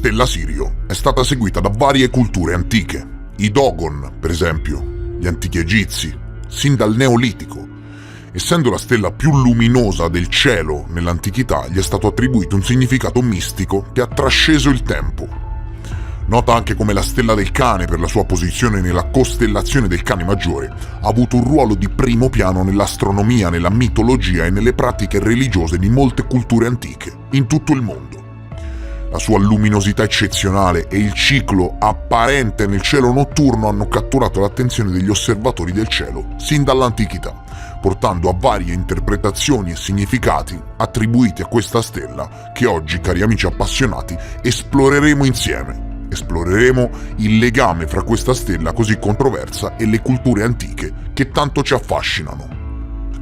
stella Sirio è stata seguita da varie culture antiche. I Dogon, per esempio, gli antichi egizi, sin dal Neolitico. Essendo la stella più luminosa del cielo nell'antichità, gli è stato attribuito un significato mistico che ha trasceso il tempo. Nota anche come la stella del cane, per la sua posizione nella costellazione del Cane Maggiore, ha avuto un ruolo di primo piano nell'astronomia, nella mitologia e nelle pratiche religiose di molte culture antiche in tutto il mondo. La sua luminosità eccezionale e il ciclo apparente nel cielo notturno hanno catturato l'attenzione degli osservatori del cielo sin dall'antichità, portando a varie interpretazioni e significati attribuiti a questa stella che oggi, cari amici appassionati, esploreremo insieme. Esploreremo il legame fra questa stella così controversa e le culture antiche che tanto ci affascinano.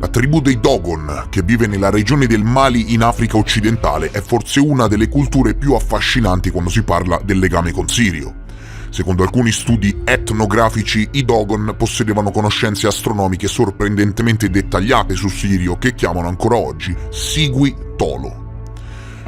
La tribù dei Dogon, che vive nella regione del Mali in Africa occidentale, è forse una delle culture più affascinanti quando si parla del legame con Sirio. Secondo alcuni studi etnografici, i Dogon possedevano conoscenze astronomiche sorprendentemente dettagliate su Sirio che chiamano ancora oggi Sigui Tolo.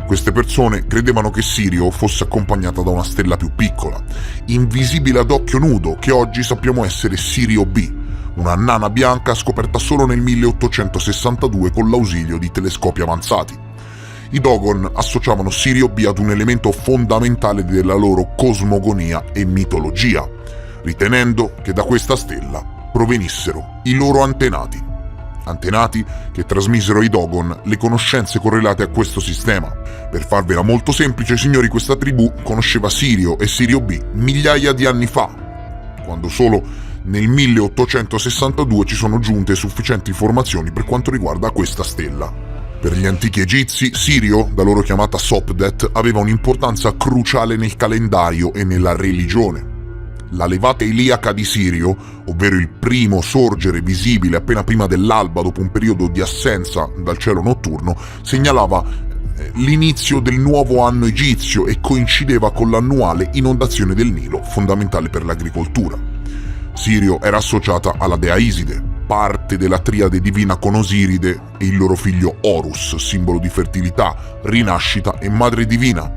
Queste persone credevano che Sirio fosse accompagnata da una stella più piccola, invisibile ad occhio nudo, che oggi sappiamo essere Sirio B, una nana bianca scoperta solo nel 1862 con l'ausilio di telescopi avanzati. I Dogon associavano Sirio B ad un elemento fondamentale della loro cosmogonia e mitologia, ritenendo che da questa stella provenissero i loro antenati che trasmisero ai Dogon le conoscenze correlate a questo sistema. Per farvela molto semplice, signori, questa tribù conosceva Sirio e Sirio B migliaia di anni fa, quando solo nel 1862 ci sono giunte sufficienti informazioni per quanto riguarda questa stella. Per gli antichi egizi, Sirio, da loro chiamata Sopdet, aveva un'importanza cruciale nel calendario e nella religione. La levata iliaca di Sirio, ovvero il primo sorgere visibile appena prima dell'alba dopo un periodo di assenza dal cielo notturno, segnalava l'inizio del nuovo anno egizio e coincideva con l'annuale inondazione del Nilo, fondamentale per l'agricoltura. Sirio era associata alla dea Iside, parte della triade divina con Osiride e il loro figlio Horus, simbolo di fertilità, rinascita e madre divina.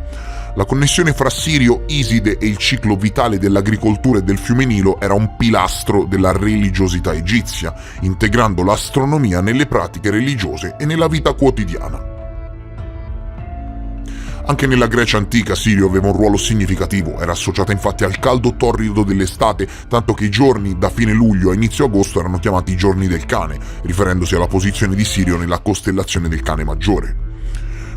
La connessione fra Sirio, Iside e il ciclo vitale dell'agricoltura e del fiume Nilo era un pilastro della religiosità egizia, integrando l'astronomia nelle pratiche religiose e nella vita quotidiana. Anche nella Grecia antica Sirio aveva un ruolo significativo, era associata infatti al caldo torrido dell'estate, tanto che i giorni da fine luglio a inizio agosto erano chiamati i giorni del cane, riferendosi alla posizione di Sirio nella costellazione del Cane Maggiore.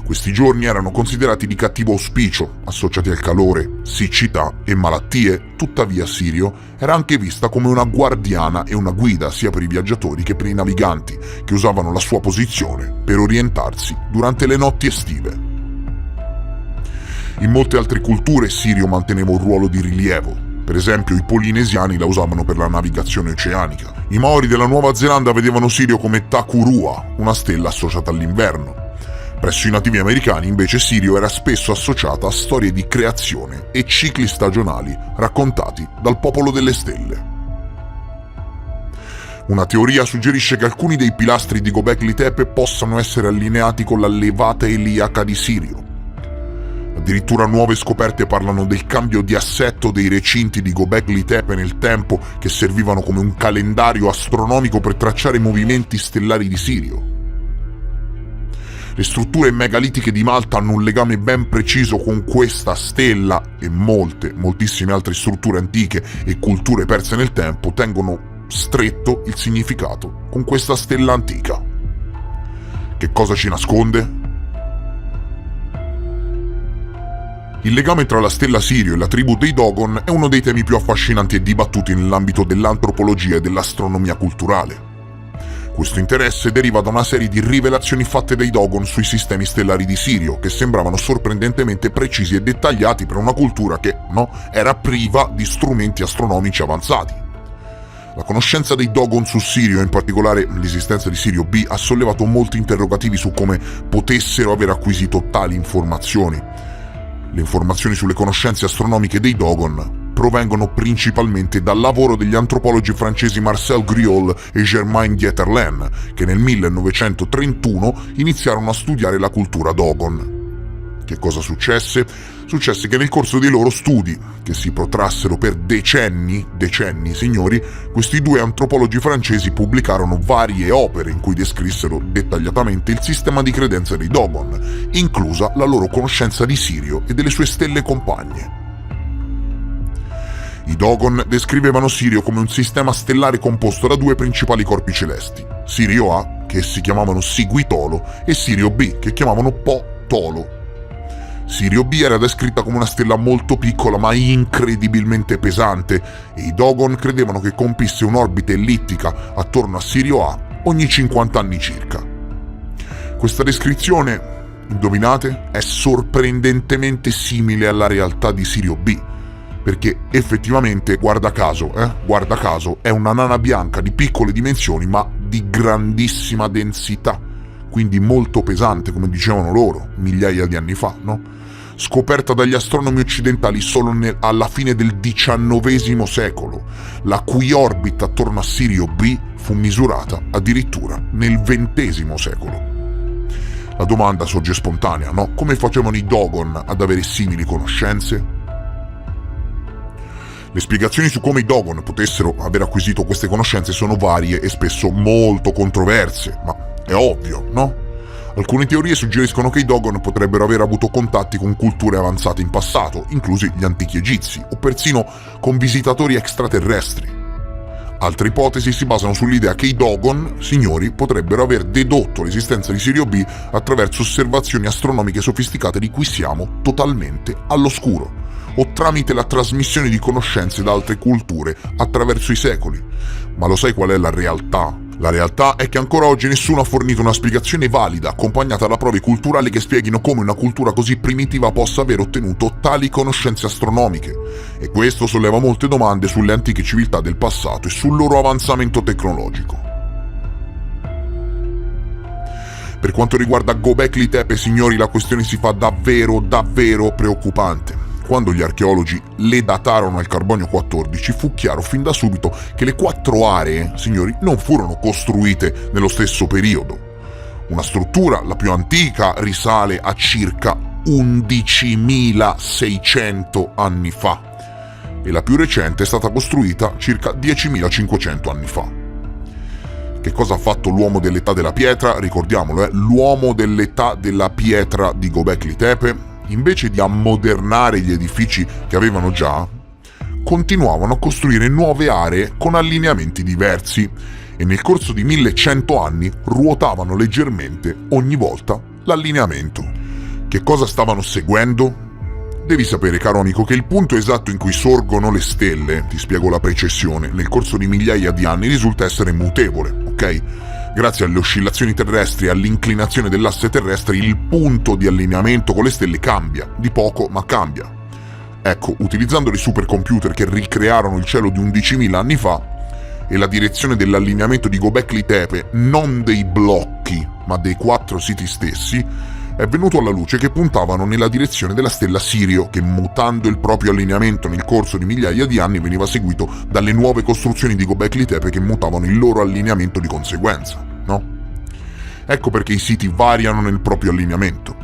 Questi giorni erano considerati di cattivo auspicio, associati al calore, siccità e malattie. Tuttavia Sirio era anche vista come una guardiana e una guida sia per i viaggiatori che per i naviganti, che usavano la sua posizione per orientarsi durante le notti estive. In molte altre culture Sirio manteneva un ruolo di rilievo. Per esempio i polinesiani la usavano per la navigazione oceanica. I Maori della Nuova Zelanda vedevano Sirio come Takurua, una stella associata all'inverno. Presso i nativi americani invece Sirio era spesso associata a storie di creazione e cicli stagionali raccontati dal popolo delle stelle. Una teoria suggerisce che alcuni dei pilastri di Gobekli Tepe possano essere allineati con la levata iliaca di Sirio. Addirittura nuove scoperte parlano del cambio di assetto dei recinti di Gobekli Tepe nel tempo, che servivano come un calendario astronomico per tracciare i movimenti stellari di Sirio. Le strutture megalitiche di Malta hanno un legame ben preciso con questa stella e moltissime altre strutture antiche e culture perse nel tempo tengono stretto il significato con questa stella antica. Che cosa ci nasconde? Il legame tra la stella Sirio e la tribù dei Dogon è uno dei temi più affascinanti e dibattuti nell'ambito dell'antropologia e dell'astronomia culturale. Questo interesse deriva da una serie di rivelazioni fatte dai Dogon sui sistemi stellari di Sirio, che sembravano sorprendentemente precisi e dettagliati per una cultura che, era priva di strumenti astronomici avanzati. La conoscenza dei Dogon su Sirio, in particolare l'esistenza di Sirio B, ha sollevato molti interrogativi su come potessero aver acquisito tali informazioni. Le informazioni sulle conoscenze astronomiche dei Dogon provengono principalmente dal lavoro degli antropologi francesi Marcel Griol e Germain Dieterlen, che nel 1931 iniziarono a studiare la cultura Dogon. Che cosa successe? Successe che nel corso dei loro studi, che si protrassero per decenni signori, questi due antropologi francesi pubblicarono varie opere in cui descrissero dettagliatamente il sistema di credenza dei Dogon, inclusa la loro conoscenza di Sirio e delle sue stelle compagne. I Dogon descrivevano Sirio come un sistema stellare composto da due principali corpi celesti, Sirio A, che si chiamavano Siguitolo, e Sirio B, che chiamavano Po-Tolo. Sirio B era descritta come una stella molto piccola ma incredibilmente pesante e i Dogon credevano che compisse un'orbita ellittica attorno a Sirio A ogni 50 anni circa. Questa descrizione, indovinate, è sorprendentemente simile alla realtà di Sirio B, perché effettivamente, guarda caso, è una nana bianca di piccole dimensioni ma di grandissima densità, quindi molto pesante, come dicevano loro migliaia di anni fa, no? Scoperta dagli astronomi occidentali solo alla fine del XIX secolo, la cui orbita attorno a Sirio B fu misurata addirittura nel XX secolo. La domanda sorge spontanea, no? Come facevano i Dogon ad avere simili conoscenze? Le spiegazioni su come i Dogon potessero aver acquisito queste conoscenze sono varie e spesso molto controverse, ma è ovvio, no? Alcune teorie suggeriscono che i Dogon potrebbero aver avuto contatti con culture avanzate in passato, inclusi gli antichi egizi, o persino con visitatori extraterrestri. Altre ipotesi si basano sull'idea che i Dogon, signori, potrebbero aver dedotto l'esistenza di Sirio B attraverso osservazioni astronomiche sofisticate di cui siamo totalmente all'oscuro, o tramite la trasmissione di conoscenze da altre culture attraverso i secoli. Ma lo sai qual è la realtà? La realtà è che ancora oggi nessuno ha fornito una spiegazione valida, accompagnata da prove culturali che spieghino come una cultura così primitiva possa aver ottenuto tali conoscenze astronomiche. E questo solleva molte domande sulle antiche civiltà del passato e sul loro avanzamento tecnologico. Per quanto riguarda Göbekli Tepe, signori, la questione si fa davvero preoccupante. Quando gli archeologi le datarono al carbonio 14 fu chiaro fin da subito che le 4 aree, signori, non furono costruite nello stesso periodo. Una struttura, la più antica, risale a circa 11.600 anni fa e la più recente è stata costruita circa 10.500 anni fa. Che cosa ha fatto l'uomo dell'età della pietra? Ricordiamolo, l'uomo dell'età della pietra di Göbekli Tepe, invece di ammodernare gli edifici che avevano già, continuavano a costruire nuove aree con allineamenti diversi e nel corso di 1100 anni ruotavano leggermente ogni volta l'allineamento. Che cosa stavano seguendo? Devi sapere, caro amico, che il punto esatto in cui sorgono le stelle, ti spiego la precessione, nel corso di migliaia di anni risulta essere mutevole, ok? Grazie alle oscillazioni terrestri e all'inclinazione dell'asse terrestre, il punto di allineamento con le stelle cambia, di poco ma cambia. Ecco, utilizzando dei supercomputer che ricrearono il cielo di 11.000 anni fa e la direzione dell'allineamento di Göbekli Tepe, non dei blocchi, ma dei 4 siti stessi, è venuto alla luce che puntavano nella direzione della stella Sirio, che mutando il proprio allineamento nel corso di migliaia di anni veniva seguito dalle nuove costruzioni di Göbekli Tepe che mutavano il loro allineamento di conseguenza, no? Ecco perché i siti variano nel proprio allineamento.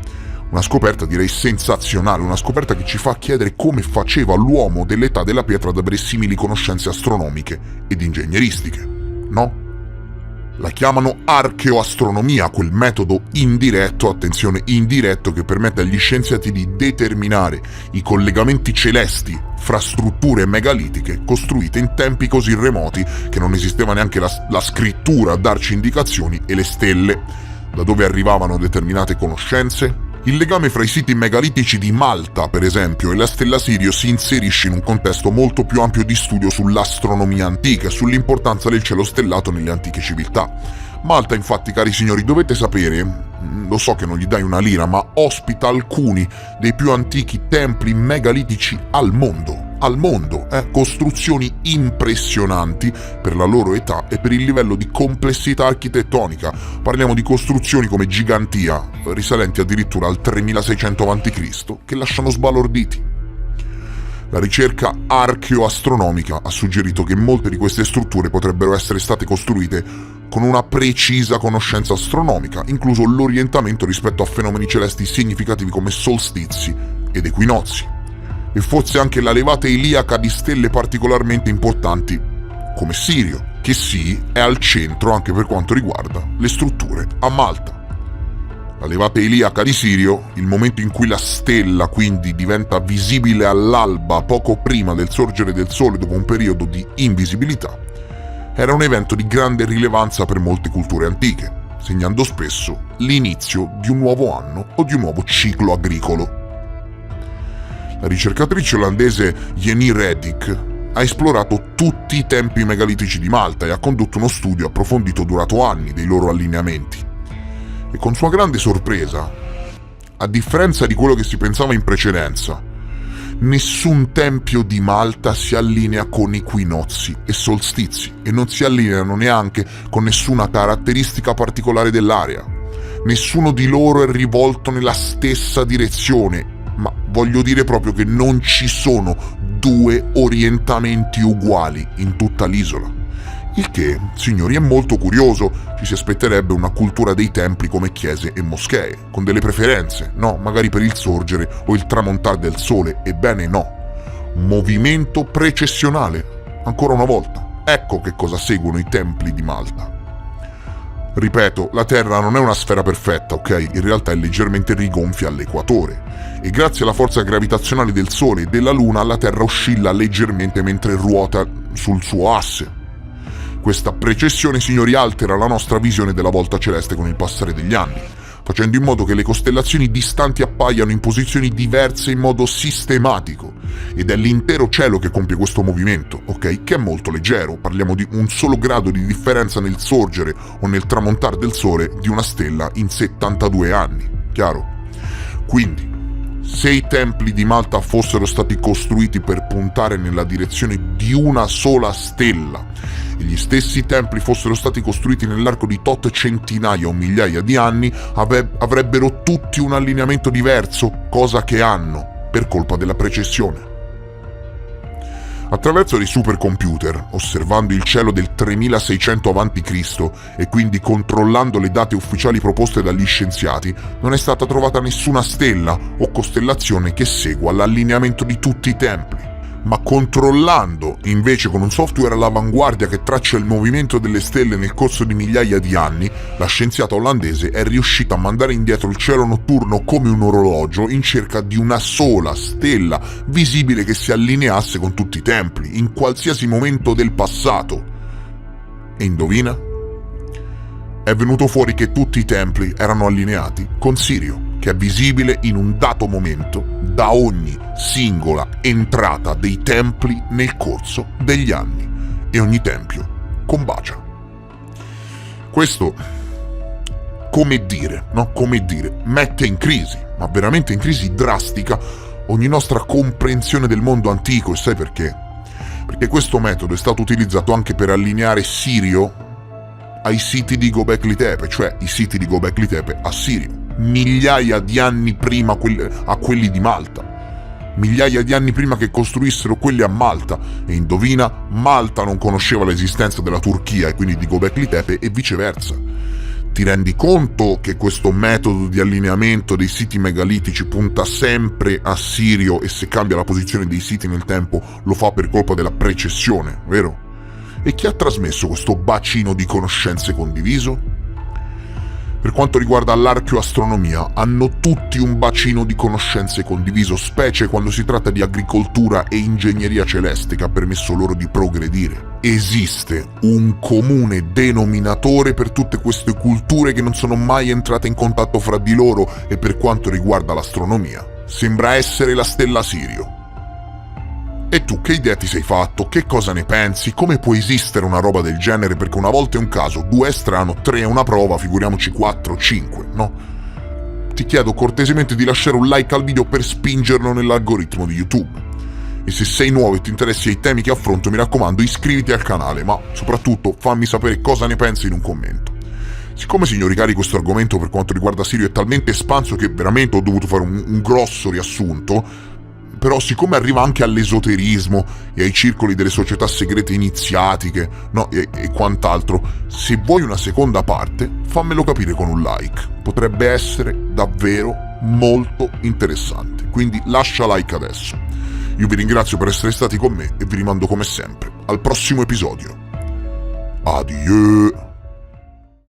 Una scoperta direi sensazionale, una scoperta che ci fa chiedere come faceva l'uomo dell'età della pietra ad avere simili conoscenze astronomiche ed ingegneristiche, no? La chiamano archeoastronomia, quel metodo indiretto, attenzione, indiretto, che permette agli scienziati di determinare i collegamenti celesti fra strutture megalitiche costruite in tempi così remoti che non esisteva neanche la scrittura a darci indicazioni, e le stelle, da dove arrivavano determinate conoscenze. Il legame fra i siti megalitici di Malta, per esempio, e la stella Sirio si inserisce in un contesto molto più ampio di studio sull'astronomia antica e sull'importanza del cielo stellato nelle antiche civiltà. Malta, infatti, cari signori, dovete sapere, lo so che non gli dai una lira, ma ospita alcuni dei più antichi templi megalitici al mondo, costruzioni impressionanti per la loro età e per il livello di complessità architettonica. Parliamo di costruzioni come Gigantia, risalenti addirittura al 3600 a.C., che lasciano sbalorditi. La ricerca archeoastronomica ha suggerito che molte di queste strutture potrebbero essere state costruite con una precisa conoscenza astronomica, incluso l'orientamento rispetto a fenomeni celesti significativi come solstizi ed equinozi, e forse anche la levata iliaca di stelle particolarmente importanti come Sirio, che sì, è al centro anche per quanto riguarda le strutture a Malta. La levata iliaca di Sirio, il momento in cui la stella quindi diventa visibile all'alba poco prima del sorgere del sole dopo un periodo di invisibilità, era un evento di grande rilevanza per molte culture antiche, segnando spesso l'inizio di un nuovo anno o di un nuovo ciclo agricolo. La ricercatrice olandese Jenny Reddick ha esplorato tutti i templi megalitici di Malta e ha condotto uno studio approfondito durato anni dei loro allineamenti. E con sua grande sorpresa, a differenza di quello che si pensava in precedenza, nessun tempio di Malta si allinea con equinozi e solstizi e non si allineano neanche con nessuna caratteristica particolare dell'area. Nessuno di loro è rivolto nella stessa direzione, ma voglio dire proprio che non ci sono due orientamenti uguali in tutta l'isola. Il che, signori, è molto curioso. Ci si aspetterebbe una cultura dei templi come chiese e moschee, con delle preferenze, no? Magari per il sorgere o il tramontare del sole. Ebbene no. Movimento precessionale. Ancora una volta. Ecco che cosa seguono i templi di Malta. Ripeto, la Terra non è una sfera perfetta, ok? In realtà è leggermente rigonfia all'equatore. E grazie alla forza gravitazionale del Sole e della Luna, la Terra oscilla leggermente mentre ruota sul suo asse. Questa precessione, signori, altera la nostra visione della volta celeste con il passare degli anni, facendo in modo che le costellazioni distanti appaiano in posizioni diverse in modo sistematico. Ed è l'intero cielo che compie questo movimento, ok? Che è molto leggero, parliamo di un solo grado di differenza nel sorgere o nel tramontare del Sole di una stella in 72 anni, chiaro? Quindi, se i templi di Malta fossero stati costruiti per puntare nella direzione di una sola stella e gli stessi templi fossero stati costruiti nell'arco di tot centinaia o migliaia di anni, avrebbero tutti un allineamento diverso, cosa che hanno per colpa della precessione. Attraverso dei supercomputer, osservando il cielo del 3600 a.C. e quindi controllando le date ufficiali proposte dagli scienziati, non è stata trovata nessuna stella o costellazione che segua l'allineamento di tutti i templi. Ma controllando invece con un software all'avanguardia che traccia il movimento delle stelle nel corso di migliaia di anni, la scienziata olandese è riuscita a mandare indietro il cielo notturno come un orologio in cerca di una sola stella visibile che si allineasse con tutti i templi in qualsiasi momento del passato. E indovina? È venuto fuori che tutti i templi erano allineati con Sirio, che è visibile in un dato momento da ogni singola entrata dei templi nel corso degli anni, e ogni tempio combacia. Questo, come dire, mette in crisi, ma veramente in crisi drastica, ogni nostra comprensione del mondo antico. E sai perché? Perché questo metodo è stato utilizzato anche per allineare Sirio ai siti di Göbekli Tepe, cioè i siti di Göbekli Tepe a Sirio, migliaia di anni prima a quelli di Malta, migliaia di anni prima che costruissero quelli a Malta. E indovina, Malta non conosceva l'esistenza della Turchia e quindi di Göbekli Tepe e viceversa. Ti rendi conto che questo metodo di allineamento dei siti megalitici punta sempre a Sirio, e se cambia la posizione dei siti nel tempo lo fa per colpa della precessione, vero? E chi ha trasmesso questo bacino di conoscenze condiviso? Per quanto riguarda l'archeoastronomia, hanno tutti un bacino di conoscenze condiviso, specie quando si tratta di agricoltura e ingegneria celeste che ha permesso loro di progredire. Esiste un comune denominatore per tutte queste culture che non sono mai entrate in contatto fra di loro, e per quanto riguarda l'astronomia, sembra essere la stella Sirio. E tu che idea ti sei fatto? Che cosa ne pensi? Come può esistere una roba del genere? Perché una volta è un caso, 2 è strano, 3 è una prova, figuriamoci 4, 5, no? Ti chiedo cortesemente di lasciare un like al video per spingerlo nell'algoritmo di YouTube. E se sei nuovo e ti interessi ai temi che affronto, mi raccomando, iscriviti al canale, ma soprattutto fammi sapere cosa ne pensi in un commento. Siccome, signori cari, questo argomento per quanto riguarda Sirio è talmente espanso che veramente ho dovuto fare un grosso riassunto, però siccome arriva anche all'esoterismo e ai circoli delle società segrete iniziatiche, no, e quant'altro, se vuoi una seconda parte, fammelo capire con un like. Potrebbe essere davvero molto interessante, quindi lascia like adesso. Io vi ringrazio per essere stati con me e vi rimando come sempre al prossimo episodio. Adieu!